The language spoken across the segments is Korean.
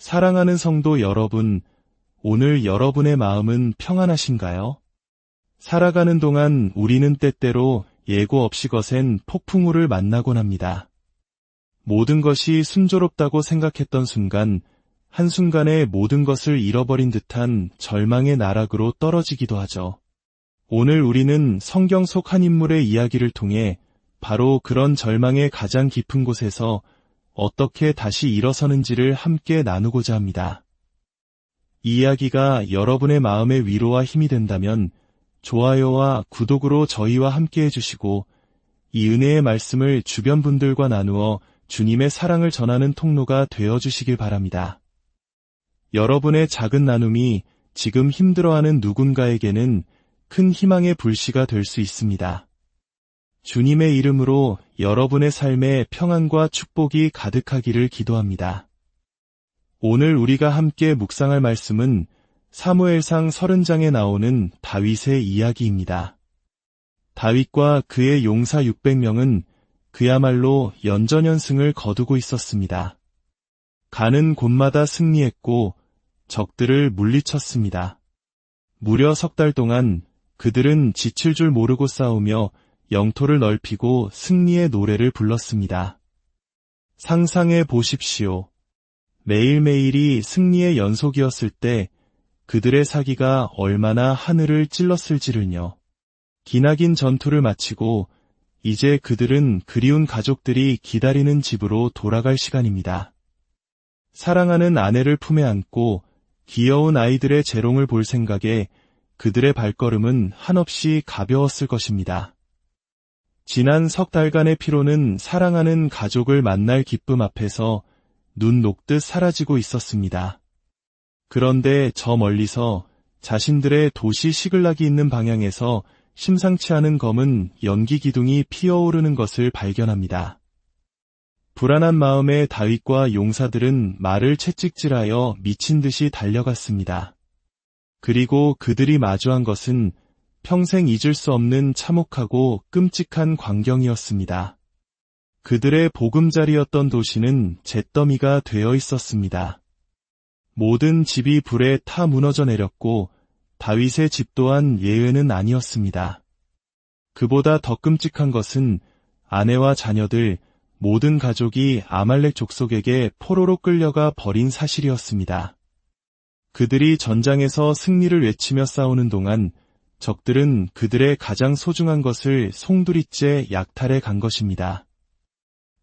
사랑하는 성도 여러분, 오늘 여러분의 마음은 평안하신가요? 살아가는 동안 우리는 때때로 예고 없이 거센 폭풍우를 만나곤 합니다. 모든 것이 순조롭다고 생각했던 순간, 한순간에 모든 것을 잃어버린 듯한 절망의 나락으로 떨어지기도 하죠. 오늘 우리는 성경 속 한 인물의 이야기를 통해 바로 그런 절망의 가장 깊은 곳에서 어떻게 다시 일어서는지를 함께 나누고자 합니다. 이 이야기가 여러분의 마음의 위로와 힘이 된다면 좋아요와 구독으로 저희와 함께 해주시고 이 은혜의 말씀을 주변 분들과 나누어 주님의 사랑을 전하는 통로가 되어주시길 바랍니다. 여러분의 작은 나눔이 지금 힘들어하는 누군가에게는 큰 희망의 불씨가 될 수 있습니다. 주님의 이름으로 여러분의 삶에 평안과 축복이 가득하기를 기도합니다. 오늘 우리가 함께 묵상할 말씀은 사무엘상 30장에 나오는 다윗의 이야기입니다. 다윗과 그의 용사 600명은 그야말로 연전연승을 거두고 있었습니다. 가는 곳마다 승리했고 적들을 물리쳤습니다. 무려 석 달 동안 그들은 지칠 줄 모르고 싸우며 영토를 넓히고 승리의 노래를 불렀습니다. 상상해 보십시오. 매일매일이 승리의 연속이었을 때 그들의 사기가 얼마나 하늘을 찔렀을지를요. 기나긴 전투를 마치고 이제 그들은 그리운 가족들이 기다리는 집으로 돌아갈 시간입니다. 사랑하는 아내를 품에 안고 귀여운 아이들의 재롱을 볼 생각에 그들의 발걸음은 한없이 가벼웠을 것입니다. 지난 석 달간의 피로는 사랑하는 가족을 만날 기쁨 앞에서 눈 녹듯 사라지고 있었습니다. 그런데 저 멀리서 자신들의 도시 시글락이 있는 방향에서 심상치 않은 검은 연기 기둥이 피어오르는 것을 발견합니다. 불안한 마음에 다윗과 용사들은 말을 채찍질하여 미친 듯이 달려갔습니다. 그리고 그들이 마주한 것은 평생 잊을 수 없는 참혹하고 끔찍한 광경이었습니다. 그들의 보금자리였던 도시는 잿더미가 되어 있었습니다. 모든 집이 불에 타 무너져 내렸고 다윗의 집 또한 예외는 아니었습니다. 그보다 더 끔찍한 것은 아내와 자녀들, 모든 가족이 아말렉 족속에게 포로로 끌려가 버린 사실이었습니다. 그들이 전장에서 승리를 외치며 싸우는 동안 적들은 그들의 가장 소중한 것을 송두리째 약탈해 간 것입니다.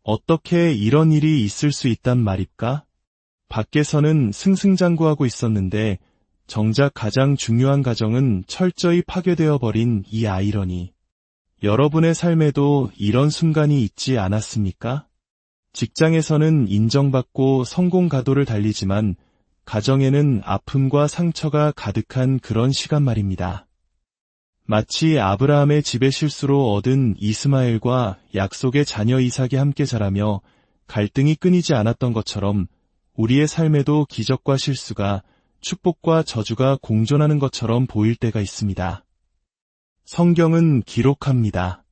어떻게 이런 일이 있을 수 있단 말입니까? 밖에서는 승승장구하고 있었는데 정작 가장 중요한 가정은 철저히 파괴되어 버린 이 아이러니. 여러분의 삶에도 이런 순간이 있지 않았습니까? 직장에서는 인정받고 성공 가도를 달리지만 가정에는 아픔과 상처가 가득한 그런 시간 말입니다. 마치 아브라함의 집의 실수로 얻은 이스마엘과 약속의 자녀 이삭이 함께 자라며 갈등이 끊이지 않았던 것처럼 우리의 삶에도 기적과 실수가 축복과 저주가 공존하는 것처럼 보일 때가 있습니다. 성경은 기록합니다.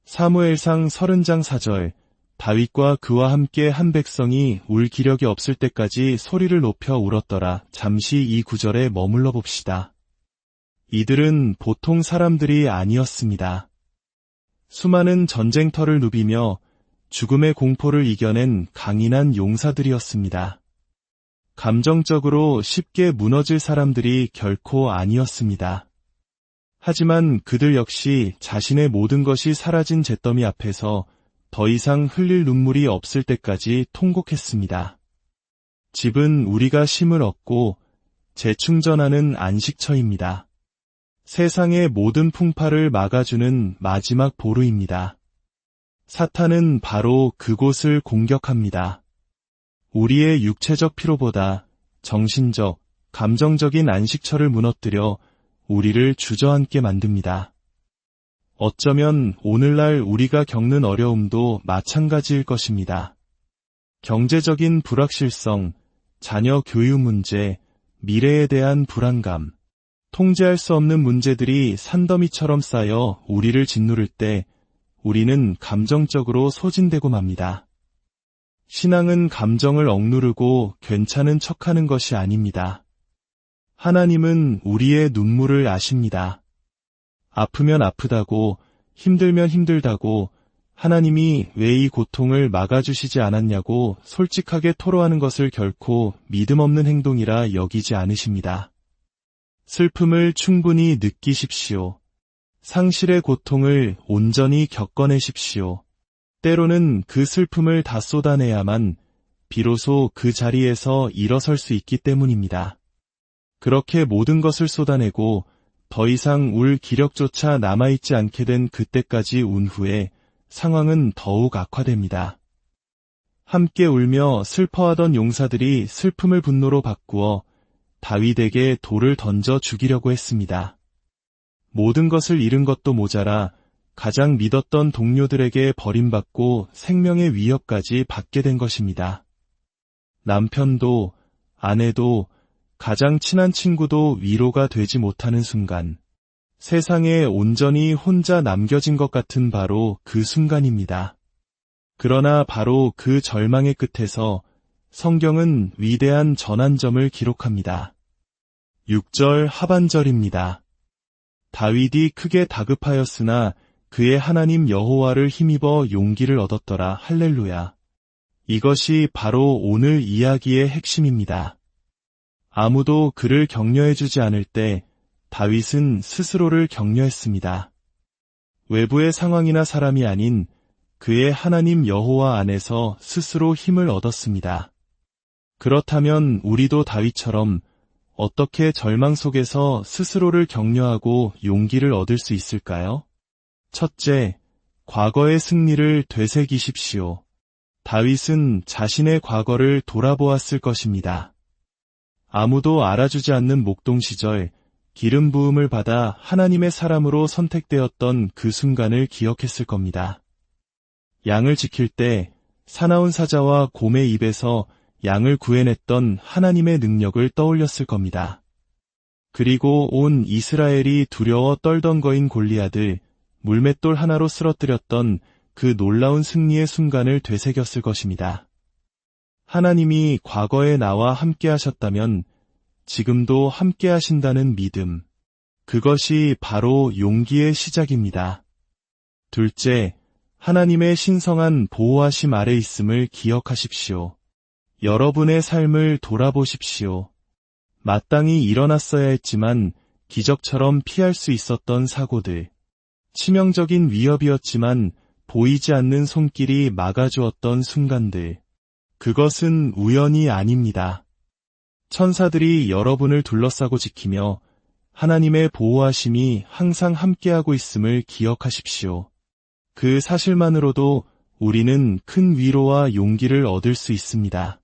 사무엘상 30장 4절, 다윗과 그와 함께 한 백성이 울 기력이 없을 때까지 소리를 높여 울었더라. 잠시 이 구절에 머물러 봅시다. 이들은 보통 사람들이 아니었습니다. 수많은 전쟁터를 누비며 죽음의 공포를 이겨낸 강인한 용사들이었습니다. 감정적으로 쉽게 무너질 사람들이 결코 아니었습니다. 하지만 그들 역시 자신의 모든 것이 사라진 잿더미 앞에서 더 이상 흘릴 눈물이 없을 때까지 통곡했습니다. 집은 우리가 쉼을 얻고 재충전하는 안식처입니다. 세상의 모든 풍파를 막아주는 마지막 보루입니다. 사탄은 바로 그곳을 공격합니다. 우리의 육체적 피로보다 정신적, 감정적인 안식처를 무너뜨려 우리를 주저앉게 만듭니다. 어쩌면 오늘날 우리가 겪는 어려움도 마찬가지일 것입니다. 경제적인 불확실성, 자녀 교육 문제, 미래에 대한 불안감, 통제할 수 없는 문제들이 산더미처럼 쌓여 우리를 짓누를 때 우리는 감정적으로 소진되고 맙니다. 신앙은 감정을 억누르고 괜찮은 척하는 것이 아닙니다. 하나님은 우리의 눈물을 아십니다. 아프면 아프다고, 힘들면 힘들다고, 하나님이 왜 이 고통을 막아주시지 않았냐고 솔직하게 토로하는 것을 결코 믿음 없는 행동이라 여기지 않으십니다. 슬픔을 충분히 느끼십시오. 상실의 고통을 온전히 겪어내십시오. 때로는 그 슬픔을 다 쏟아내야만 비로소 그 자리에서 일어설 수 있기 때문입니다. 그렇게 모든 것을 쏟아내고 더 이상 울 기력조차 남아있지 않게 된 그때까지 운 후에 상황은 더욱 악화됩니다. 함께 울며 슬퍼하던 용사들이 슬픔을 분노로 바꾸어 다윗에게 돌을 던져 죽이려고 했습니다. 모든 것을 잃은 것도 모자라 가장 믿었던 동료들에게 버림받고 생명의 위협까지 받게 된 것입니다. 남편도, 아내도, 가장 친한 친구도 위로가 되지 못하는 순간, 세상에 온전히 혼자 남겨진 것 같은 바로 그 순간입니다. 그러나 바로 그 절망의 끝에서 성경은 위대한 전환점을 기록합니다. 6절 하반절입니다. 다윗이 크게 다급하였으나 그의 하나님 여호와를 힘입어 용기를 얻었더라. 할렐루야. 이것이 바로 오늘 이야기의 핵심입니다. 아무도 그를 격려해주지 않을 때 다윗은 스스로를 격려했습니다. 외부의 상황이나 사람이 아닌 그의 하나님 여호와 안에서 스스로 힘을 얻었습니다. 그렇다면 우리도 다윗처럼 어떻게 절망 속에서 스스로를 격려하고 용기를 얻을 수 있을까요? 첫째, 과거의 승리를 되새기십시오. 다윗은 자신의 과거를 돌아보았을 것입니다. 아무도 알아주지 않는 목동 시절 기름 부음을 받아 하나님의 사람으로 선택되었던 그 순간을 기억했을 겁니다. 양을 지킬 때 사나운 사자와 곰의 입에서 양을 구해냈던 하나님의 능력을 떠올렸을 겁니다. 그리고 온 이스라엘이 두려워 떨던 거인 골리앗을 물맷돌 하나로 쓰러뜨렸던 그 놀라운 승리의 순간을 되새겼을 것입니다. 하나님이 과거에 나와 함께 하셨다면 지금도 함께 하신다는 믿음, 그것이 바로 용기의 시작입니다. 둘째, 하나님의 신성한 보호하심 아래 있음을 기억하십시오. 여러분의 삶을 돌아보십시오. 마땅히 일어났어야 했지만 기적처럼 피할 수 있었던 사고들, 치명적인 위협이었지만 보이지 않는 손길이 막아주었던 순간들, 그것은 우연이 아닙니다. 천사들이 여러분을 둘러싸고 지키며 하나님의 보호하심이 항상 함께하고 있음을 기억하십시오. 그 사실만으로도 우리는 큰 위로와 용기를 얻을 수 있습니다.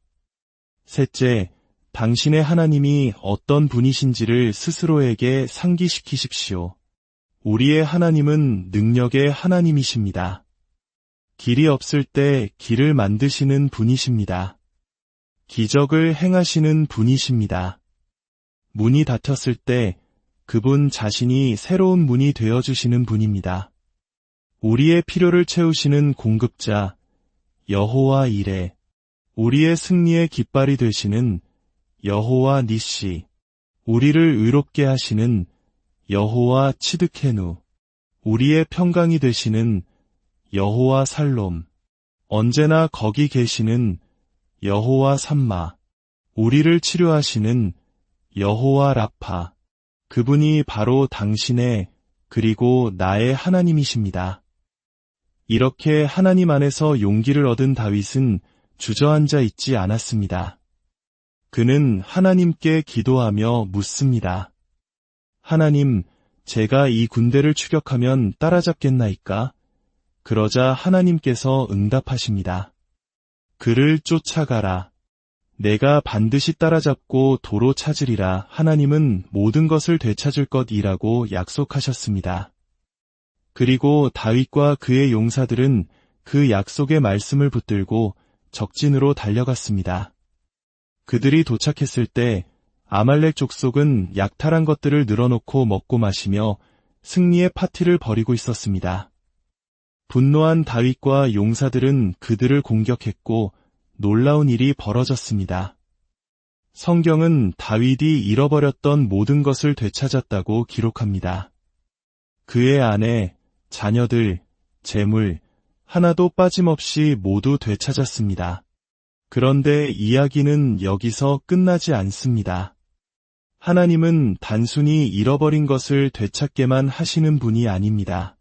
셋째, 당신의 하나님이 어떤 분이신지를 스스로에게 상기시키십시오. 우리의 하나님은 능력의 하나님이십니다. 길이 없을 때 길을 만드시는 분이십니다. 기적을 행하시는 분이십니다. 문이 닫혔을 때 그분 자신이 새로운 문이 되어주시는 분입니다. 우리의 필요를 채우시는 공급자, 여호와 이레, 우리의 승리의 깃발이 되시는 여호와 니시, 우리를 의롭게 하시는 여호와 치드케누, 우리의 평강이 되시는 여호와 살롬, 언제나 거기 계시는 여호와 삼마, 우리를 치료하시는 여호와 라파, 그분이 바로 당신의 그리고 나의 하나님이십니다. 이렇게 하나님 안에서 용기를 얻은 다윗은 주저앉아 있지 않았습니다. 그는 하나님께 기도하며 묻습니다. 하나님, 제가 이 군대를 추격하면 따라잡겠나이까? 그러자 하나님께서 응답하십니다. 그를 쫓아가라. 내가 반드시 따라잡고 도로 찾으리라. 하나님은 모든 것을 되찾을 것이라고 약속하셨습니다. 그리고 다윗과 그의 용사들은 그 약속의 말씀을 붙들고 적진으로 달려갔습니다. 그들이 도착했을 때 아말렉 족속은 약탈한 것들을 늘어놓고 먹고 마시며 승리의 파티를 벌이고 있었습니다. 분노한 다윗과 용사들은 그들을 공격했고 놀라운 일이 벌어졌습니다. 성경은 다윗이 잃어버렸던 모든 것을 되찾았다고 기록합니다. 그의 아내, 자녀들, 재물, 하나도 빠짐없이 모두 되찾았습니다. 그런데 이야기는 여기서 끝나지 않습니다. 하나님은 단순히 잃어버린 것을 되찾게만 하시는 분이 아닙니다.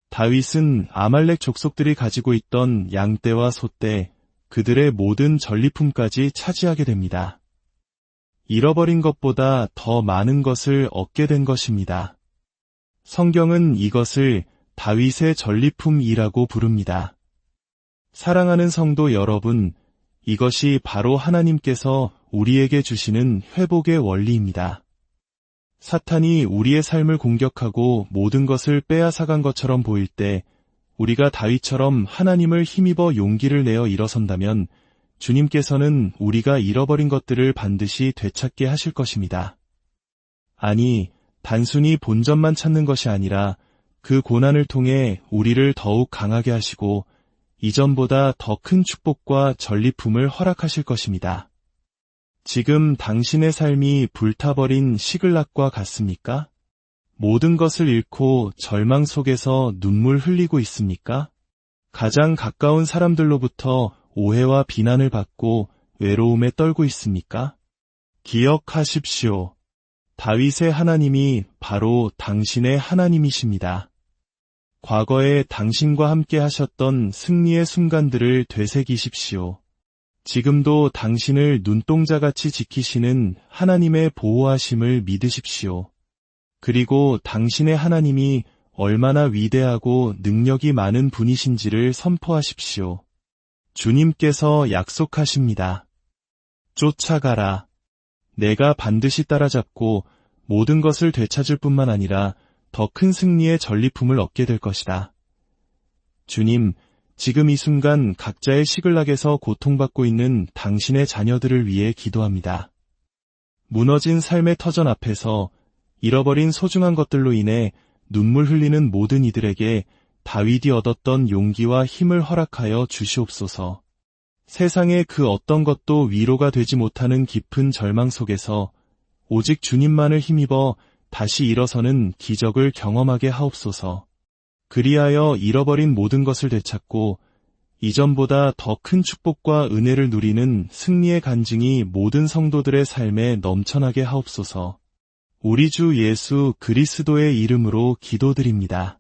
다윗은 아말렉 족속들이 가지고 있던 양떼와 소떼, 그들의 모든 전리품까지 차지하게 됩니다. 잃어버린 것보다 더 많은 것을 얻게 된 것입니다. 성경은 이것을 다윗의 전리품이라고 부릅니다. 사랑하는 성도 여러분, 이것이 바로 하나님께서 우리에게 주시는 회복의 원리입니다. 사탄이 우리의 삶을 공격하고 모든 것을 빼앗아간 것처럼 보일 때 우리가 다윗처럼 하나님을 힘입어 용기를 내어 일어선다면 주님께서는 우리가 잃어버린 것들을 반드시 되찾게 하실 것입니다. 아니, 단순히 본전만 찾는 것이 아니라 그 고난을 통해 우리를 더욱 강하게 하시고 이전보다 더 큰 축복과 전리품을 허락하실 것입니다. 지금 당신의 삶이 불타버린 시글락과 같습니까? 모든 것을 잃고 절망 속에서 눈물 흘리고 있습니까? 가장 가까운 사람들로부터 오해와 비난을 받고 외로움에 떨고 있습니까? 기억하십시오. 다윗의 하나님이 바로 당신의 하나님이십니다. 과거에 당신과 함께 하셨던 승리의 순간들을 되새기십시오. 지금도 당신을 눈동자같이 지키시는 하나님의 보호하심을 믿으십시오. 그리고 당신의 하나님이 얼마나 위대하고 능력이 많은 분이신지를 선포하십시오. 주님께서 약속하십니다. 쫓아가라. 내가 반드시 따라잡고 모든 것을 되찾을 뿐만 아니라 더 큰 승리의 전리품을 얻게 될 것이다. 주님, 지금 이 순간 각자의 시글락에서 고통받고 있는 당신의 자녀들을 위해 기도합니다. 무너진 삶의 터전 앞에서 잃어버린 소중한 것들로 인해 눈물 흘리는 모든 이들에게 다윗이 얻었던 용기와 힘을 허락하여 주시옵소서. 세상의 그 어떤 것도 위로가 되지 못하는 깊은 절망 속에서 오직 주님만을 힘입어 다시 일어서는 기적을 경험하게 하옵소서. 그리하여 잃어버린 모든 것을 되찾고 이전보다 더 큰 축복과 은혜를 누리는 승리의 간증이 모든 성도들의 삶에 넘쳐나게 하옵소서. 우리 주 예수 그리스도의 이름으로 기도드립니다.